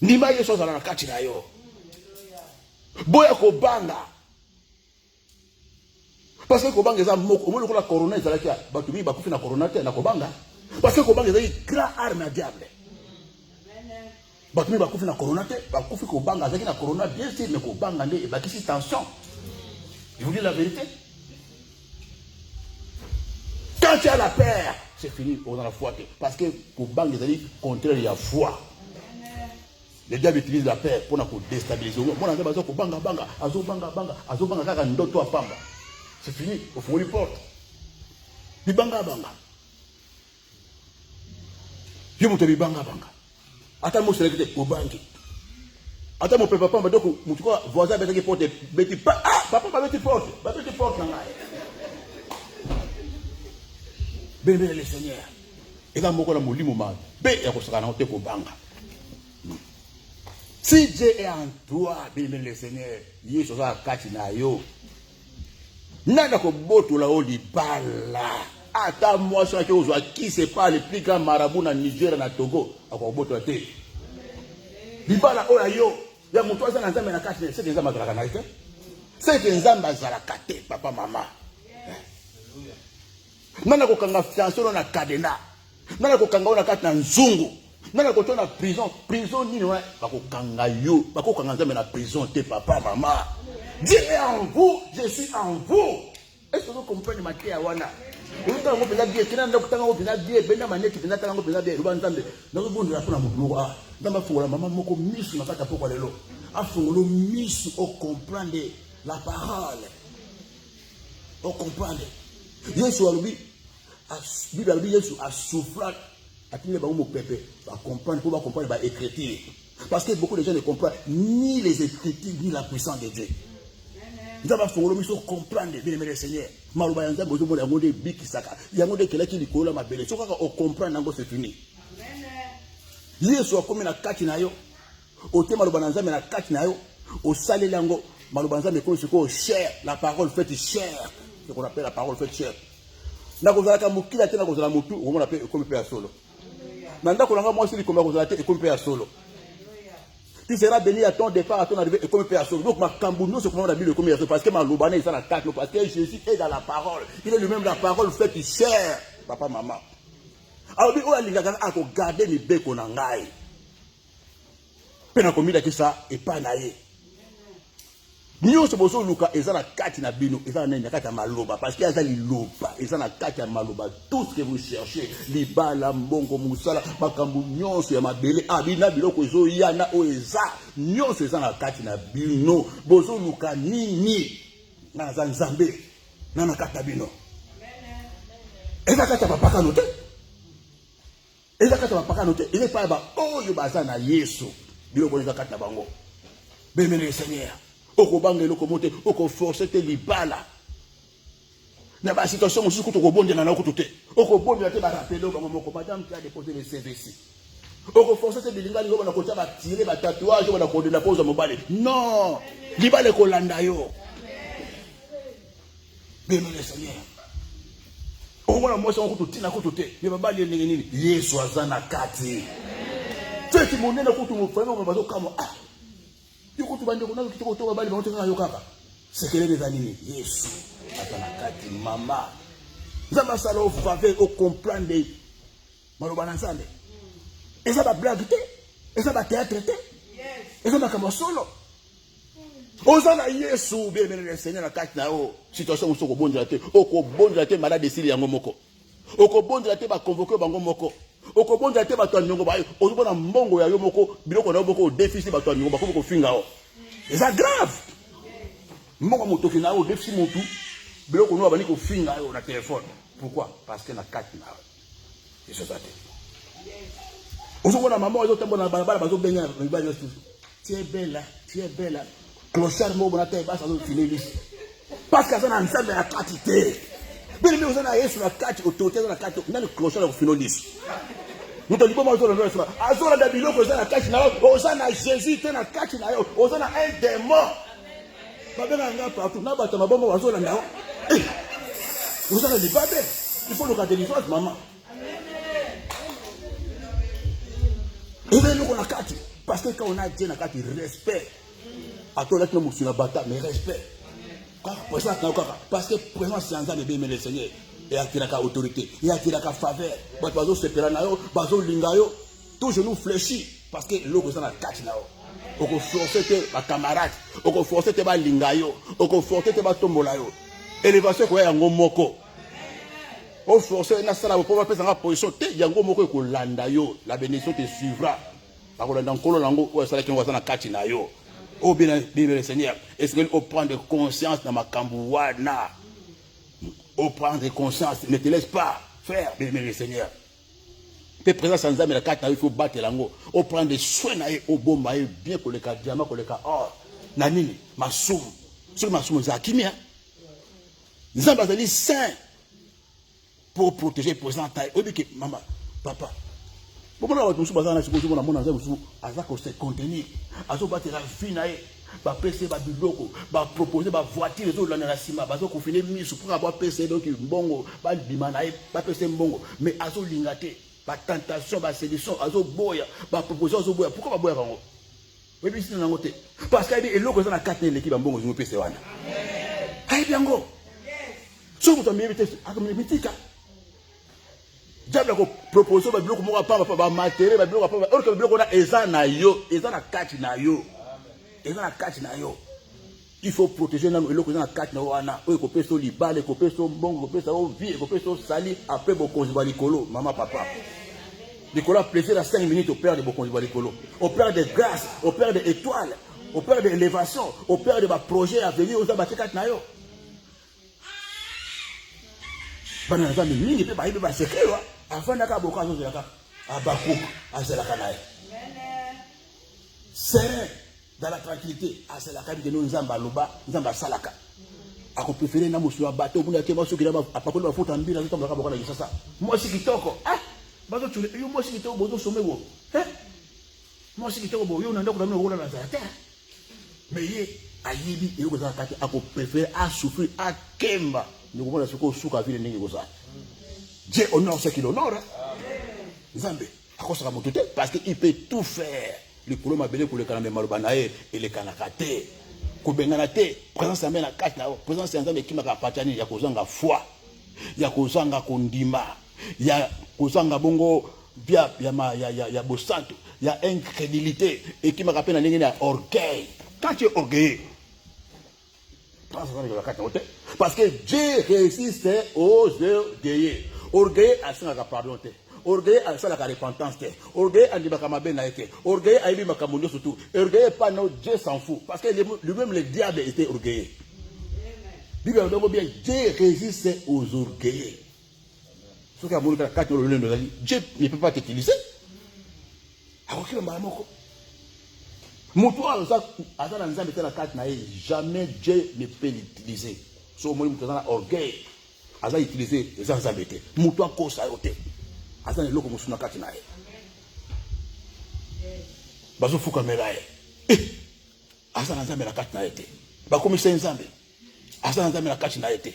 [SPEAKER 1] Nima Yesu za na kati na yo. Boya ko banga. Parce que ko banga za moko, mo ko la corona za la kia, ba tu bi ba kufi na corona te na ko banga. Parce que ko banga za grand arme à diable. Batumi bakufi na corona te, bakufi ko banga azaki na corona bien sûr, mais ko banga nde bakisi tension. Je vous dis la vérité. Quand tu as la paix, c'est fini, on a la foi. Parce que pour banga c'est contraire il y a foi. Le diable utilise la paix pour nous déstabiliser. Moi, on a besoin de banga banga, azo banga banga, azo banga kaka ndoto apamba. C'est fini, au fond du porte. Bi banga banga. Je monte bi banga banga. Attends moi sélecté au banque. Attends mon papa m'a dit que mon voisin va te porter beti pas papa va te porter, va te porter là. Béni le Seigneur. Et quand moko la molimo ma, bé ya ko saka na te ko banga. Si Dieu est en toi, béni le Seigneur, Yesu za kati na yo. Nana ko boto la o libala. Ata moi ça que ozwa qui c'est pas le plus grand marabout na Niger na Togo, ako boto te. Libala o yo, ya mutu aza na nzambe na kati, c'est que nzambe azalaka na ite. C'est que nzambe azalaka te, papa mama. Nana ko kanga fiancé na cadena. Nana ko kanga na kati na nzungu. Nana ko tona prison nini wa bako kanga yo, bako kanga nzambe na prison te, papa mama. Dieu est en vous, je suis en vous. Est-ce que vous comprenez ma tête wana? Vous avez bien bien, tu n'as pas bien, ben manette, tu n'as pas bien, vous entendez? Dans le bon de la fin, ah, dans ma foi, maman moko miss na kata poko lelo. Afungolo miss au comprendre la parole. Au comprendre. Yesu alubi, Bible alubi Yesu a souffert, a tenu ba mo pepe, ba comprendre pour ba comprendre ba écriture. Parce que beaucoup de gens ne comprennent ni les écritures ni la puissance de Dieu. Nous avons fait le comprendre, bien aimé le Seigneur. Malouba yanza bozo mo yango de biki saka. Yango de kela ki likola mabele. So kaka o comprendre nango c'est fini. Yesu akomi na kati na yo. O te malouba nanza me na kati na yo. O sale lango malouba nanza me ko siko cher, la parole faite chère. Ce qu'on appelle la parole faite chère. Na ko zalaka mukila te na ko zala mutu, on appelle comme pe ya solo. Nanda ko langa mo sili comme ko zala te comme pe ya solo. Tu seras béni à ton départ, à ton arrivée, et comme personne. Donc, ma cambouno, c'est comment on a mis le commerce. Parce que ma loubane, il s'en a quatre. Parce que Jésus est dans la parole. Il est lui-même la parole faite chère. Papa, maman. Alors, il y a un peu garder mes becs en angaï. Pena commis de ça, et pas naïe. Nous sommes Luka, et ça la carte na bino, et ça na carte maloba, parce qu'il y a ça liloba, et ça la carte maloba, tout ce que vous cherchez, les bala, mbongo, moussala, makambu, nyonso, ya mabele, abina, biloko, zo, yana, oeza, nyonso, ça la carte na bino, bozo Luka, nini, na zanzambe, na carte bino. Et ça carte papa noté, et ça carte papa noté, il n'est pas là, oh, yo baza na Yesu, biloko, na carte na bango, bémene le Seigneur. Oko bange loko mote oko forcer te libala na ba situation musu ko to bonde na ko te oko bonde te ba rappeler ko moko madame qui a déposé le CVC oko forcer te bilinga ngo na ko ta ba tirer ba tatouage na ko de la pose mobile non libale ko landa yo bien le Seigneur oko na mo so ko to tina ko to te ne ba bali nini Yesu azana kati tu ti monena ko to mo fa mo ba zo kama ah c'est que les animés, Yesu, attends, maman, Zama Salo, vous avez au comprendre, Malobanazande. Et ça va blague, et ça va théâtre, et ça va comme solo. Osana Yesu, bien le Seigneur, la carte nao, situation où soko bon jate, oko bon jate malade de Syrie en moko. Oko bon jate ba convoquer bango moko. Oko bon jate ba to nyongo ba, ozo na mbongo ya yo moko, biloko na moko déficit ba to nyongo ba ko finga o. Et ça grave. Mbongo moto kina o déficit montu, biloko no ba ni ko finga yo na téléphone. Pourquoi? Parce que na carte na. Et ça te. Ozo na maman ozo tembo na balabala ba zo benga ba yo. Tu es belle, tu es belle. Clochard mo bona te ba sa zo finir. Parce que ça na nzambe la quantité. Mais nous avons Yesu la carte autorité la carte na le clochard au finaliste. Nous te disons moi zo na ça. Azora da biloko za la carte na ozana Jésus te na carte na yo. Ozana un démon. Ba bena nga partout na bata mabombo wazo na ndao. Ozana libabe. Il faut le garder délivrance maman. Et bien nous on a carte parce que quand on a Dieu na carte respect. À toi là que nous sur bata mais respect. Parce que présence c'est un de bien le Seigneur et à qui la autorité et à qui la faveur bazo sepera na yo bazo linga yo tout genou fléchi parce que l'eau ça na kati na o ko forcer te ba camarade o ko forcer te ba lingayo o ko forcer te ba tombola yo élévation ko ya ngomoko o forcer na sala pour pesa nga position te ya ngomoko ko landa yo la bénédiction te suivra ba ko landa nkolo nango o sala ki ngwa na kati na yo o bien le Seigneur est-ce que on prend de conscience dans ma kambuana o prendre conscience ne te laisse pas faire bien le Seigneur. Pe présence sans âme la carte il faut battre l'ango on prend des soins na au bomba bien que le cas diamant que le cas or na nini masum sur masum za kimia nzamba zali saint pour protéger présent taille obi que maman papa bomona watu musu bazana siko siko na mona nzamba musu azako se contenir azo battre la vie na ba PC ba biloko ba proposer ba voiture zo lana na sima bazo ko finir misu pour avoir PC donc mbongo ba bimana ba PC mbongo mais azo lingate ba tentation ba séduction azo boya ba proposition azo boya pourquoi ba boya kango oui bien na ngote parce que eloko za na carte l'équipe mbongo zo pese wana ayi biango so muto mbibite akomibitika diable ko proposition ba biloko moko pa ba matériel ba biloko pa or que biloko na eza na yo eza na carte na yo eza na carte na yo il faut protéger nanu eloko eza na carte na wana oyo ko pese libale ko pese mbongo ko pese o vie ko pese sali après bokonzi ba likolo maman papa Nicolas plaisir à 5 minutes au père de Bokonzi Balikolo, au père de grâce, au père de étoiles, au père de élévation, au père de ma projet à venir aux abatekat nayo. Banana mi mingi pe ba ibe ba sekelo avant naka bokazo zelaka abakou azelaka nayo. Serein dans la tranquillité azelaka bi no nzamba loba nzamba salaka. Ako préféré na musu ya bateau buna ke masu kila ba apakolo ba futa mbila nzamba ka boka na sasa. Moi si kitoko bazo tule yo mo sikite bozo somé wo mo sikite bo yo nanda ko na wo na zata mais ye ayibi yo ko za kati ako préférer à souffrir à kemba ni ko bona siko suka vile ningi ko ça Dieu honore ce qu'il honore Nzambe akosa moto te parce que il peut tout faire le problème abelé ko le kana maloba na e le kana kate ko bengana te présence ya na kati na présence ya Nzambe kimaka patani ya kozanga foi ya kozanga kondima ya kozanga bongo bia ya bosanto ya incrédulité et qui me rappelle na ndenge ya orgueil quand tu es orgueilleux parce que Dieu résiste aux orgueilleux orgueilleux a sanga pardon te orgueilleux a sala repentance te orgueilleux a ndibaka mabe na ete orgueilleux a ibi makamundo surtout orgueilleux pas non Dieu s'en fout parce que lui-même le diable était orgueilleux Bible dit bien Dieu résiste aux orgueilleux. Dieu ne peut pas t'utiliser. Jamais Dieu ne peut l'utiliser. Sauf que tu as orgueil. Tu as utilisé les Nzambe. Tu as kosa yote. Tu as le loco musuna kati nae. Bazo fuka melae. Asa Nzambe la kati nae te. Ba komisa Nzambe. Asa Nzambe la kati nae te.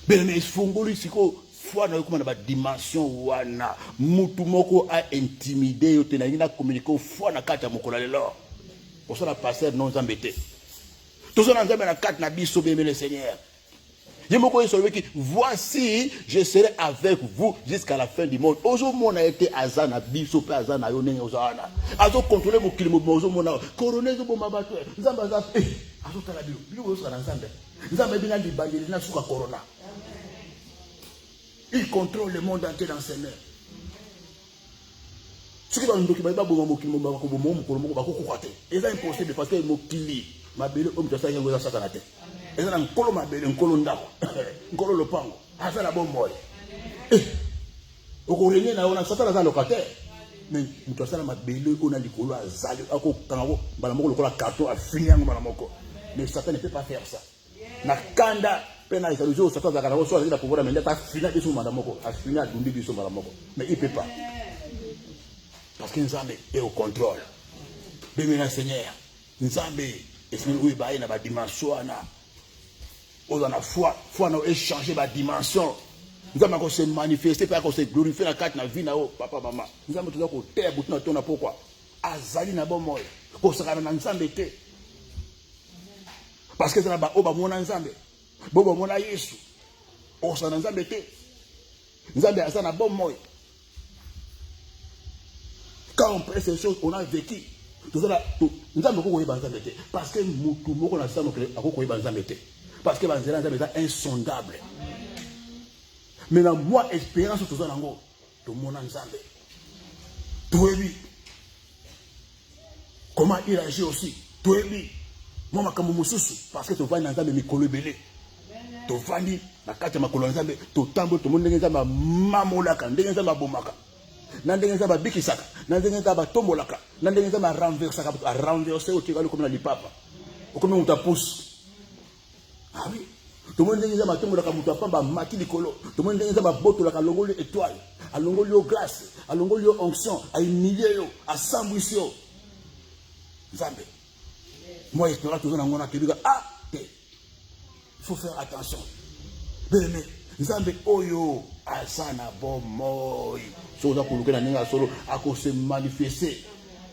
[SPEAKER 1] Mais fongoli siko foi na comme na dimension wana mutu moko a intimider yote na ina communiquer foi na kati ya mokola lelo pour ça la passer non Nzambete tout ça Nzambe na kati na biso bien le Seigneur yemoko yeso ki voici je serai avec vous jusqu'à la fin du monde ozo mona été azana biso pe azana yo nenge ozana azo contrôler mo kilimo ozo mona coroner zo bomba bato Nzamba za azo tala bilo ozo na Nzambe Nzambe bina libandeli na suka corona. Il contrôle le monde entier dans ses mains. Ce qui va nous occuper, c'est que c'est impossible parce que c'est ma belle homme de ça, il y a un satanate. Et c'est un colo ma belle, un colo ndako, un colo le pango. Ah, c'est la bonne moelle. Au courrier, on a satan dans le locataire. Mais nous avons ma belle, on a dit qu'on a zali, à quoi kango, balamoko le cola carton a fini en balamoko. Mais Satan ne peut pas faire ça. Na kanda. Pena il s'agit Satan za kana so za pouvoir mais ta fina biso madamoko a fina dundi biso madamoko mais il peut pas parce que Nzambe est au contrôle bien Seigneur Nzambe est oui ba ina ba dimension na oza na foi na échanger ba dimension Nzambe ko se manifester pas ko se glorifier la carte na vie na o papa maman Nzambe tuza ko terre butuna tona pourquoi azali na bon moyo ko sakana na Nzambe te parce que ça na ba o ba mona Nzambe Bobo mona Yesu. Osana Nzambe te. Nzambe asana bon moyo. Quand on prête ces choses, on a vécu. Tout ça là, nous avons beaucoup de parce que nous avons beaucoup de parce que Banzela est insondable. Maintenant, moi, espérance tout ça, tout le monde ensemble. Tout est lui. Comment il agit aussi. Tout est lui. Moi, je suis parce que tu vas dans un micro belé. Tu vas dans la carte de ma colonisation, tu tambour, tout le monde est dans mamolaka, dans ma bomaka. Dans ma bikisaka, dans ma tombolaka, dans ma renversaka, à renverser au tigalo comme le papa. Comme on t'a pousse. Ah oui. Tout le monde est dans ma tombolaka, mutapamba, mati likolo. Tout le monde est dans ma botte, la longo étoile, à longo glace, à longo onction, à humilier, à sambouissio. Zambé. Moi, j'espère toujours dans mon activité. Ah, il faut faire attention. Mais, Zambé, oyo, asana bon moi. Chose pour lequel on a solo, à cause se manifester.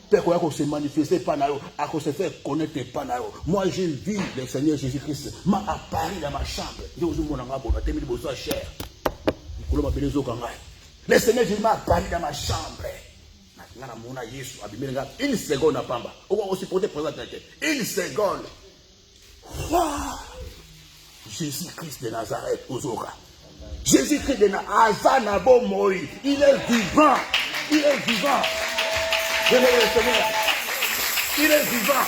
[SPEAKER 1] Pourquoi qu'on se manifester pas naïo, à cause se faire connaître pas naïo. Moi, j'ai vu le Seigneur Jésus-Christ m'a apparu dans ma chambre. Je vous mon angabo, na temi besoin cher. Le Seigneur Jésus m'a apparu dans ma chambre. Une seconde à Pamba. On va aussi porter présenter. Une seconde. Jésus-Christ de Nazareth, Ozoka. Jésus-Christ de Nazareth, il est vivant. Il est vivant. Le Seigneur. Il est vivant.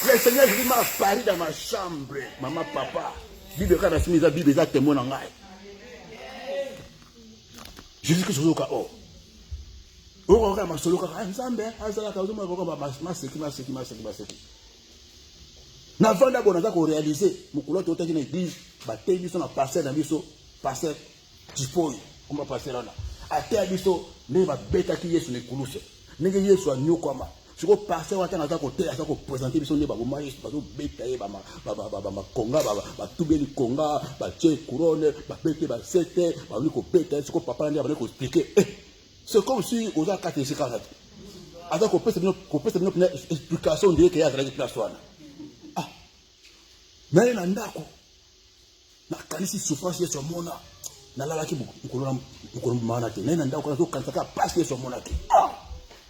[SPEAKER 1] Le Seigneur Jésus m'a apparu dans ma chambre. Maman, papa. Bible, quand la Bible est témoin en aïe. Jésus-Christ, Ozoka. Oh. Oh, ma solo kaka nzambe azala ka uzuma boko maseki. Na vanda bona za ko réaliser mukolo to teki na église ba te biso na passer na biso passer tipoi on va passer là a te biso ne ba beta ki Yesu ne kuluse nenge Yesu anyokoma siko passer wa tanga za ko te za ko présenter biso ne ba boma Yesu ba zo beta ye ba konga ba tubeli konga ba che couronne ba bete ba sete ba ni ko beta siko papa ndi ba ko expliquer. C'est comme si on a 4 et 5 ans. Alors qu'on peut se donner une explication de qu'il y a de la soirée. Ah, mais il y a un d'accord. La qualité de souffrance est sur mon âme. La lala qui est manate. Il y a un d'accord quand ça passe sur mon âme. Ah,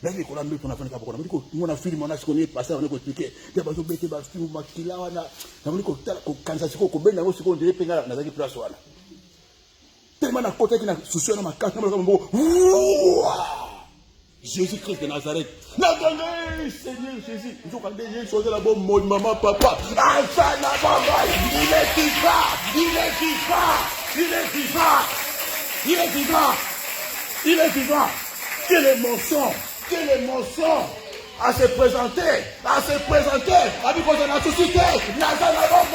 [SPEAKER 1] mais il y a un peu de temps pour nous. Mon affaire, mon âge, qu'on est passé, on est expliqué. Il y a besoin de bêter, de film, makila, on a. Quand ça se fait, qu'on ben na aussi qu'on dirait penga na zaki la soirée. Tellement na côté qui na souci na ma carte, na Jésus-Christ de Nazareth. Seigneur Jésus. Je crois que Jésus est la bonne maman, papa. Il est vivant. Il est vivant. Il est vivant. Il est vivant. Il est vivant. Quelle émotion. Quelle émotion. À se présenter. À se présenter. À dire qu'on a suscité. Nazareth, pas que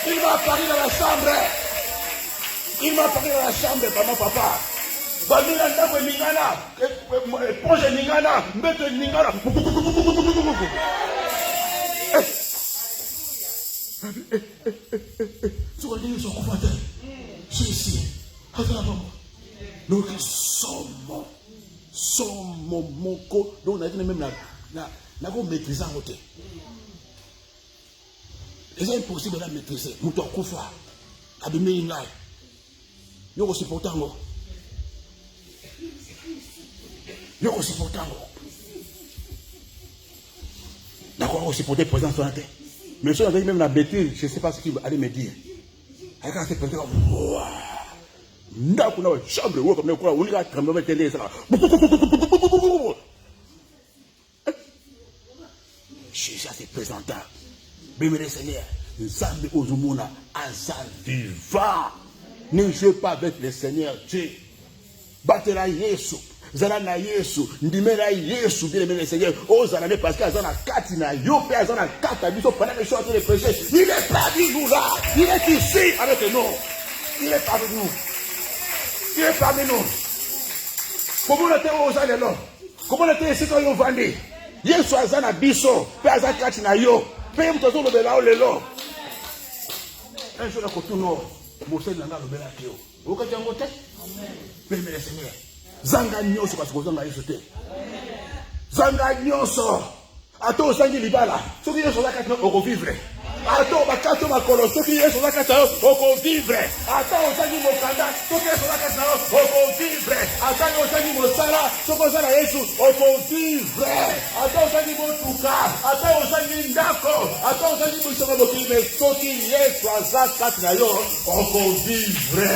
[SPEAKER 1] il m'a apparu dans la chambre. Il m'a apparu dans la chambre, maman, papa. Bamina ndako ningana, projet ningana, mbete ningana. Tu vas dire, ils sont confortables. C'est ici. Attends, donc, sommes mon co. Donc, on a dit même la maîtrise en côté. C'est impossible de la maîtriser. Nous devons couper. Abîmer une laille. Nous devons supporter. Nous devons supporter. D'accord, on va supporter présent sur la terre. Mais si on a même la bêtise, je ne sais pas ce qu'il va aller me dire. Quand c'est présent, ndako na chambre wo comme quoi on va trembler télé ça. Jésus s'est présenté. Béméré Seigneur, Nzambe ozumuna asa vivant. Ne jouez pas avec le Seigneur Dieu. Batela Yesu, zala na Yesu, ndimela Yesu, bien aimé le Seigneur. Oh zala parce que azana kati na yo pe azana kata biso pendant que chanter les prêcher. Il est parmi nous là. Il est ici avec nous. Il est parmi nous. Il est parmi nous. Comment on était aux allées? Comment on était ici quand on vendait? Yesu azana biso, pe azana kati na yo. Pe mtoto lo bela le lo. Un jour la kotuno, Moshe nanga lo bela kio. Oka jango te? Amen. Pe le Seigneur. Zanga nyoso parce que zanga Yesu te. Zanga nyoso. Ato sangi libala. Soki Yesu la kati na revivre. Attends, ma carte, ma colonne, ce qui est sur la carte, on peut vivre. Attends, on s'en dit mon candidat, ce qui est sur la carte, on peut vivre. Attends, on s'en dit mon salaire, ce qu'on s'en dit, on peut vivre. Attends, on s'en dit mon touka, attends, on s'en dit d'accord, attends, on s'en dit mon second de mais ce qui est sur la carte, on peut vivre.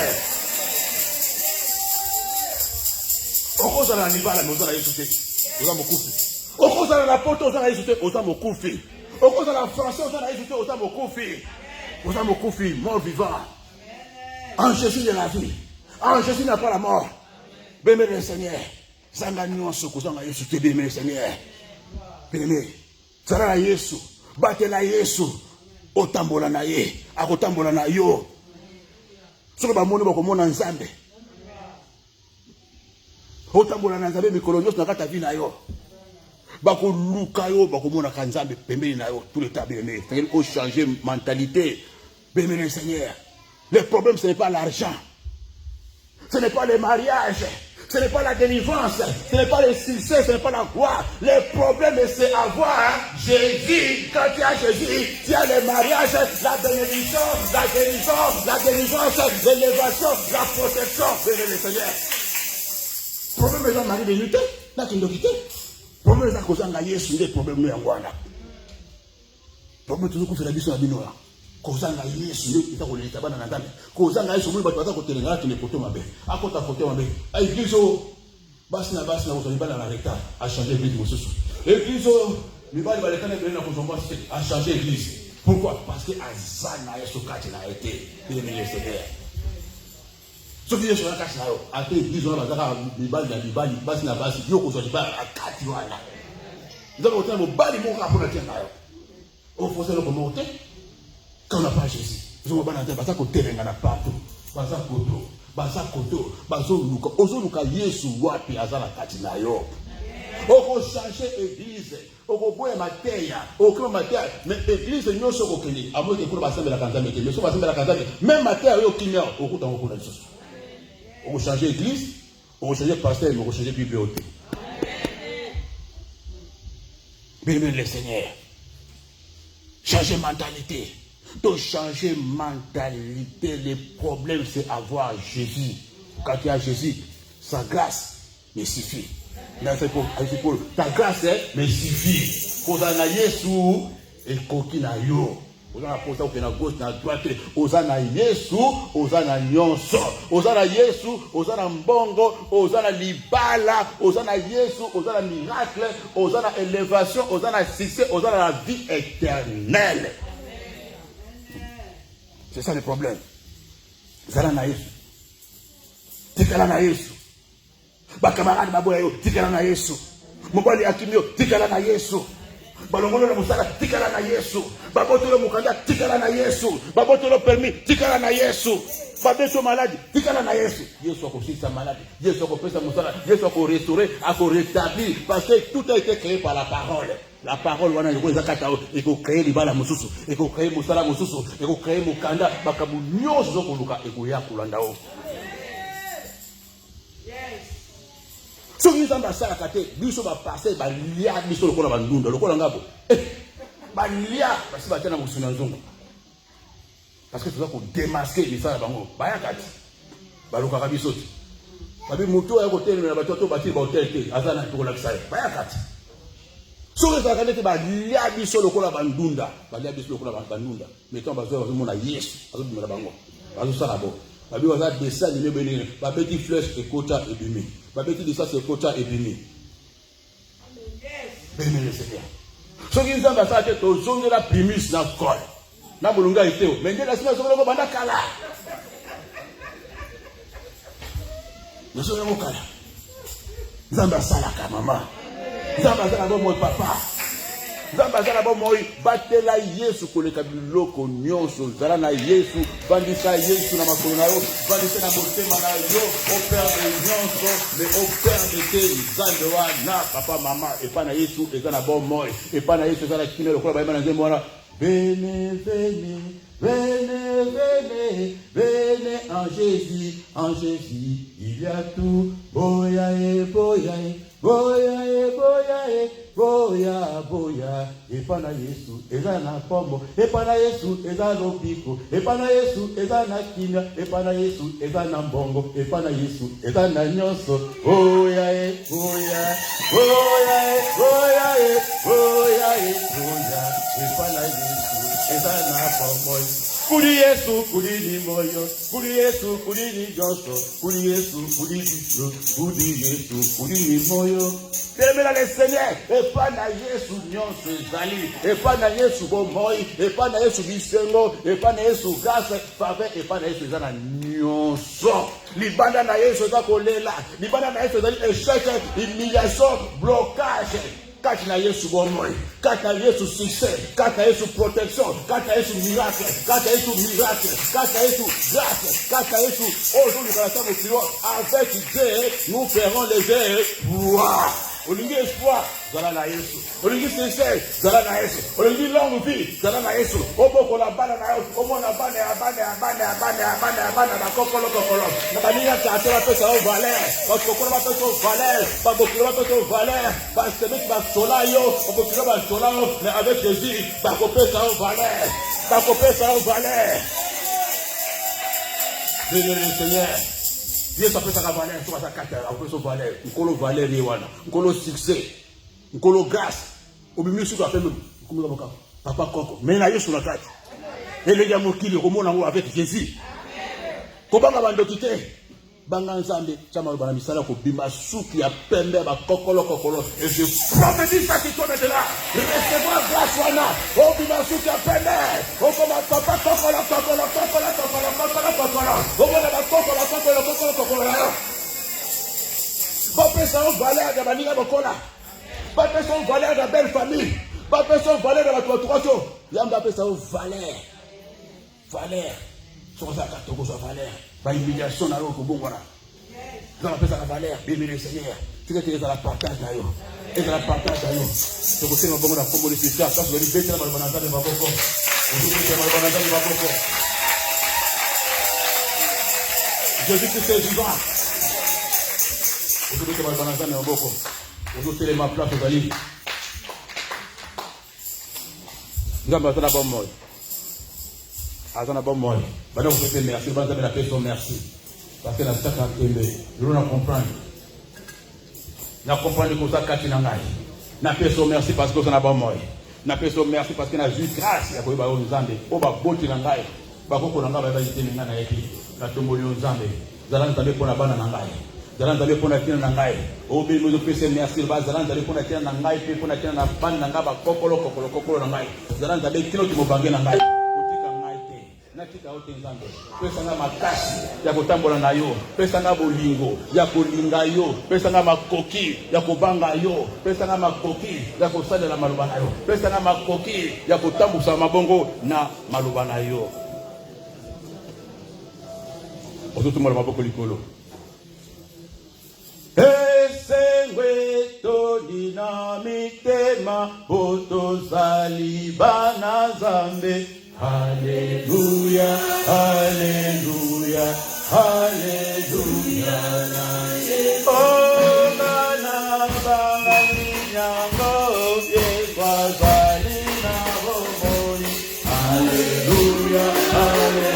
[SPEAKER 1] On cause à la niva, la maison à la sauté. On a mon coup. On cause à la porte, on a la sauté, on a mon coup. On cause à la français, on a la sauté, on a mon coup. On a mon coup, mort vivant. En Jésus de la vie. En Jésus n'a pas la mort. Bémé le Seigneur. Zanga nyonso kozanga Yesu te bémé le Seigneur. Bémé. Zara na Yesu. Bate na Yesu. Otambola na ye. Akotambola na yo. Soko ba moni bako mona nzambe. Otambola na nzambe mikolo nyonso na kata vi na yo. Bako luka yo bako mona kanzambe pembeni na yo tout le temps bémé. Il faut changer mentalité. Bémé le Seigneur. Le problème ce n'est pas l'argent. Ce n'est pas le mariage. Ce n'est pas la délivrance, ce n'est pas le succès, ce n'est pas la gloire. Le problème, c'est avoir Jésus. Quand tu as Jésus, tu as le mariage, la bénédiction, la délivrance, l'élévation, la protection. Bénédiction le Seigneur. Le problème est dans Marie de Newton, là tu dois quitter. Le problème est dans Kozanga Yesu, le problème est en Rwanda. Le problème est toujours qu'on fait la vie sur la binoa. Kozanga Yesu ndio itakoleta bana na ndani. Kozanga Yesu mwe batu batakotelenga tu ne poto mabe. Akota poto mabe. Église basi na kozali bana na recta a changer église mosusu. Église mibali balekana bena kozomba a changer église. Pourquoi? Parce que azana Yesu kati na été. Il est le Seigneur. Sauf que Yesu na kati na yo. Ate église on bazaka mibali na mibali basi na basi yo kozali bana akati wana. Nzako tena mobali mo ka pona tena yo. On faut se le commenter. Quand on n'a pas Jésus, nous avons dit que nous avons partout. Ozoluka Yesu wapi azala kati na yo. Oko changer église, oko boya mateya, oko mateya, mais église nyonso kokeli, amo ke pour basembela kanzambe ke, mais so basembela kanzambe, même mateya yo kinya, oko tango kuna Yesu. Oko changer église, oko changer pasteur, oko changer bibliothèque. Béni le Seigneur. Changer mentalité. De changer mentalité, le problème c'est avoir Jésus. Quand tu as Jésus, sa grâce me suffit. Ta grâce me suffit. Quand tu as Yesu, et koki na yo. Ozana posa ou na gauche na droite. Ozana Yesu, ozana nyonso. Ozana Yesu, ozana mbongo, ozana libala, ozana Yesu, ozana miracle, ozana élévation, ozana succès, ozana la vie éternelle. C'est ça le problème. Zala na Yesu. Tikala na Yesu. Bakamarani baboya yo, tikala na Yesu. Mobali akimio, tikala na Yesu. Balongolo na musala, tikala na Yesu. Babotolo mukanda, tikala na Yesu. Babotolo permis, tikala na Yesu. Babeso malade, tikala na Yesu. Yesu akosisa malade. Yesu akopesa musala. Yesu akorestaurer, akorétablir. Parce que tout a été créé par la parole. La parole wana yoko zakata eko créer libala mususu eko créer musala mususu eko créer mukanda bakabu nyonso zokoluka eko ya kulanda o. So nzamba sala kate biso ba passer ba lia biso lokola bandunda lokola ngabo ba lia basi ba tena musuna nzongo parce que tu dois démasquer misala bango bayakati baluka biso ti babi muto ya kotel na batoto bati ba hotel te azana tokola kisaya bayakati. So les organités ba lia biso lokola bandunda ba lia biso lokola bandunda mettons bazo mona Yesu azo bimela bango bazo sala bo babi waza dessin de béni ba petit flèche et kota et bimi ba petit dessin c'est kota et bimi béni le Seigneur. So qui nzamba sa te to zonge la primus na col na bolunga iteo mais la semaine so banda kala no so mo kala nzamba sala ka mama nzamba sala bo mo papa nzamba sala bo mo batela Yesu koleka biloko nyonso zala na Yesu bandisa Yesu na makolo na yo bandisa na motema na yo au père de nyonso mais au père de te nzambe wana papa mama epa na Yesu eza na bon moi epa na Yesu eza na kina lokola bayeba na nzembo wana venez venez venez venez venez en Jésus il y a tout boyae boyae boya, epana Yesu, ezana pombo, epana Yesu, ezana piko, epana Yesu, ezana kinya, epana Yesu, ezana mbongo, epana Yesu, ezana nyoso, boya, epana Yesu, ezana pombo. Kuri Yesu, kuri ni moyo, kuri Yesu, kuri ni joso, kuri Yesu, kuri ni so, kuri Yesu, kuri ni moyo. Temela le Seigneur, et pas na Yesu nyonso ezali, et pas na Yesu bomoi, et pas na Yesu bisengo, et pas na Yesu grâce, faveur, et pas na Yesu ezana nyonso. Libanda na Yesu eza kolela, libanda na Yesu ezali échec, humiliation, blocage. Kati na Yesu bomoi, kati na Yesu succès, kati na Yesu protection, kati na Yesu miracle, kati na Yesu miracle, kati na Yesu grâce, kati na Yesu aujourd'hui nous allons faire avec Dieu, nous ferons les exploits. Olingi espoir, zala na Yesu. Olingi succès, zala na Yesu. Olingi longue vie, zala na Yesu. Oboko la bana na Yesu. Omo na bana na kokolo. Na bania ka tela pesa au valeur. Parce que kokolo ba pesa au valeur. Pas beaucoup ba pesa au valeur. Parce que met ba sola yo, oboko ba sola yo, mais avec Jésus, ba ko pesa au valeur. Ba ko pesa au valeur. Béni le Seigneur. Dieu s'appelle sa valeur, tu vas sa carrière, après son valeur, nkolo valeur yewana, nkolo succès, nkolo grâce. Au milieu sur la femme, papa koko, mais na Yesu na kati. Et les gars mokili komona ngo avec Jésus. Kobanga bandokité, banga nzambe, chama bana misala ko bimba souki ya pembe ba kokolo. Et je prophétise ça qui tombe de là. Recevoir grâce wana. Oh bimba souki ya pembe. Oh comme papa kokolo. Pas personne valeur de manière bokola. Pas personne valeur de belle famille. Pas personne valeur de la toiture. Yamba personne valeur. Valeur. Sur sa carte go sa valeur. Pas humiliation na roko bongora. Dans la personne valeur, béni le Seigneur. Tu que tu es dans la partage là yo. Et dans la partage là yo. C'est aussi un bon la combo de Christian, ça je vais faire la bonanza de Maboko. Aujourd'hui c'est la bonanza de Maboko. Jésus-Christ est vivant. Aujourd'hui, c'est le bonanza de Maboko. Aujourd'hui, c'est ma place aux alliés. Nous avons besoin d'un bon mot. Azana bon mot. Maintenant, vous faites merci. Vous avez la personne merci. Parce que la salle est aimée. Nous ne comprenons. Nous comprenons que ça cache dans l'ail. Nous personne merci parce que vous avez un bon mot. Nous personne merci parce que nous avons eu grâce. Il y a eu un Zambé. On va botter dans l'ail. Bakoko nanga ba yite ngana yeki na tomboli nzambe zalanda tabe pona bana nangai zalanda tabe pona tina nangai obi mo pese merci ba zalanda tabe pona tina nangai pe pona tina na bana nanga ba kokolo nangai zalanda tabe kilo timo bange nangai kutika ngai te na tika ote nzambe pesa nga makasi ya kotambola na yo pesa nga bolingo ya kolinga yo pesa nga makoki ya kobanga yo pesa nga makoki ya kosalela maloba na yo pesa nga makoki ya kotambusa mabongo na maloba na yo. Tout le monde beaucoup likolo. Esengwe to dinamitema boto salibana zambe. Alléluia, alléluia, alléluia. Oh mana bangani nyango yekwa salina bomoni. Alléluia, alléluia.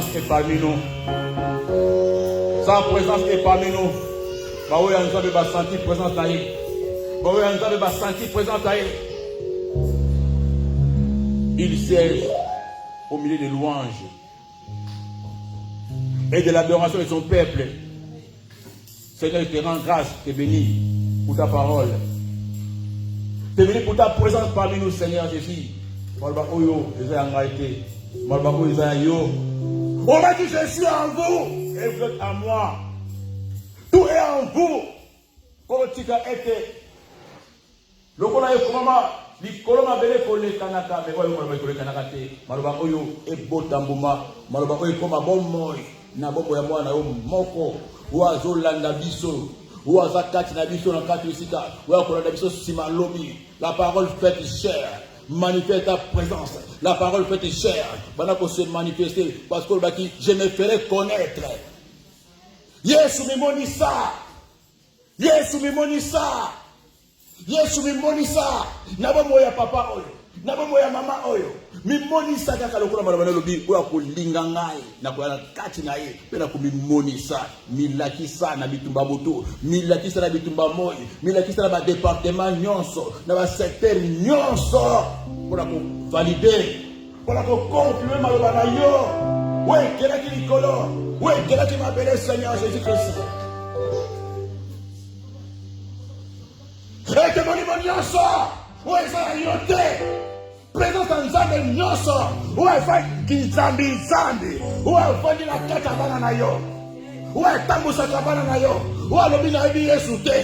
[SPEAKER 1] présence est parmi nous. Sa présence est parmi nous. Baoya Nzambe va sentir présence d'ailleurs. Baoya Nzambe va sentir présence d'ailleurs. Il siège au milieu des louanges et de l'adoration de son peuple. Seigneur, je te rends grâce, te bénis pour ta parole. Te bénis pour ta présence parmi nous, Seigneur Jésus. On m'a dit, je suis en vous et vous êtes en moi. Tout est en vous. Quand tu as été, le qu'on a eu comme likolo mabele kolekanaka me oyo maloba kolekanaka te maloba oyo ebotambuma maloba oyo koma bomoi na bombo ya mwana yo moko oazo landa biso oaza kati na biso na kati usika oya kolanda biso sima lobi. La parole fait chair, manifeste ta présence. La parole fait chair, bana ko se manifester parce que baki je me ferai connaître. Yesu mimonisa, Yesu mimonisa. Yesu mimonisa nabo moya papa oyo nabo moya mama oyo mimonisa kaka lokola malabana lobi oya kolinga ngai na koya kati na ye pe na komimonisa milakisa na bitumba boto milakisa na bitumba moi milakisa na ba département nyonso na ba secteur nyonso pour ko valider pour ko confirmer malabana yo ouais kela ki likolo ouais kela ki mabele Seigneur Jésus-Christ. Et que mon nyonso, où est ça yote? Présence en Nzambe nyonso, où est fait Nzambe, où est fait la kata bana na yo, où est tambusa kabana na yo, où est lobi na ebi Yesu te,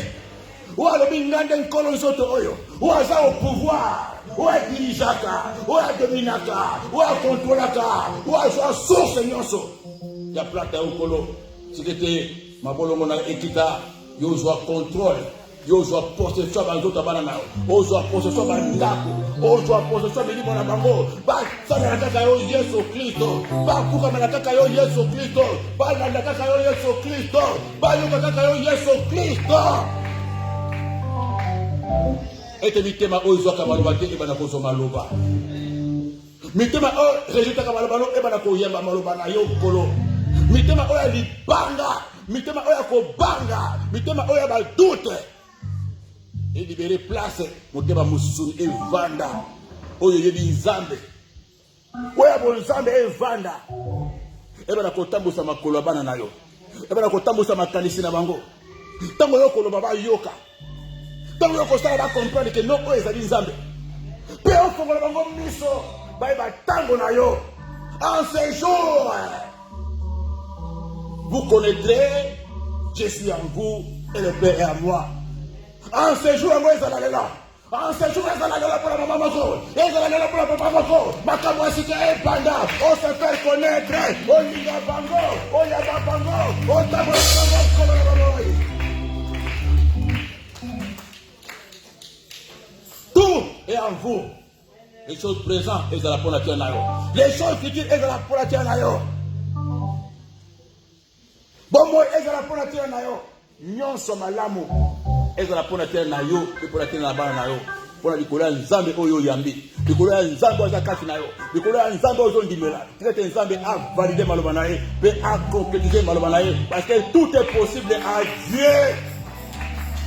[SPEAKER 1] où est lobi ngande nkolo nzoto oyo, où est ça au pouvoir, où est dirijaka, où est dominaka, où est contrôlaka, où est ça source nyonso. Ya plata ukolo, c'était mabolongo na ekita, yo zo contrôle. Yo joa possession banzota bana na o joa possession bandako o joa possession beli bona bango ba sana nataka yo Yesu Kristo ba kuka nataka yo Yesu Kristo ba nataka yo Yesu Kristo ba yo nataka yo Yesu Kristo ete mitema o joa kabaloba te ebana ko soma loba mitema o rejeta kabaloba no ebana ko yemba maloba na yo kolo mitema o ya libanga mitema o ya ko banga mitema o ya ba doute et libérer place motema musuni evanda oyo yebi nzambe oya bo nzambe evanda eba na kotambusa makolo bana na yo eba na kotambusa makanisi na bango tango yo koloba ba yoka tango yo kosala ba comprendre que non oyo ezali nzambe pe ofongola bango miso ba eba tango na yo en ce jour vous connaîtrez je suis en vous et le Père est en moi. En ce jour, moi, ils allaient là. En ce jour, ils allaient là pour la maman Mako. Ils allaient là pour la papa Mako. Makamwa Sika et Panda. On se fait connaître. On y a Bango. On y a Bango. On t'a tout est en vous. Les choses présentes, ils allaient pour la terre. Les choses futures, ils allaient pour la terre. Bon, moi, ils allaient pour la terre. Nyon somalamu. Ezala pona terre na yo et pour la terre na bana na yo pour la likolo nzambe oyo yambi likolo nzambe oza kati na yo likolo nzambe ozo ndimela traite nzambe a valider maloba na ye pe a concrétiser maloba na ye parce que tout est possible à Dieu.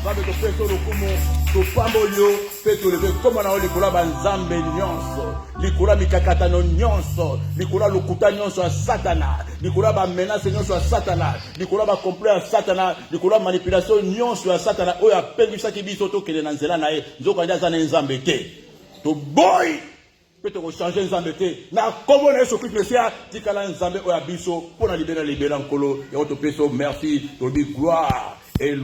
[SPEAKER 1] Nzambe to peso lokumu to pambolio pe to lever comme na likolo ba nzambe nyonso likolo mikakata no nyonso likolo lokuta nyonso a satana likolo ba menace nyonso a satana likolo ba complot a satana likolo manipulation nyonso a satana oyo apengisa ki biso to kele na nzela na ye nzoka ndia za na nzambe te to boy pe to changer nzambe te na kombo na Yesu Christ Messia tikala nzambe oyo biso pona libérer nkolo ya to peso merci to di gloire et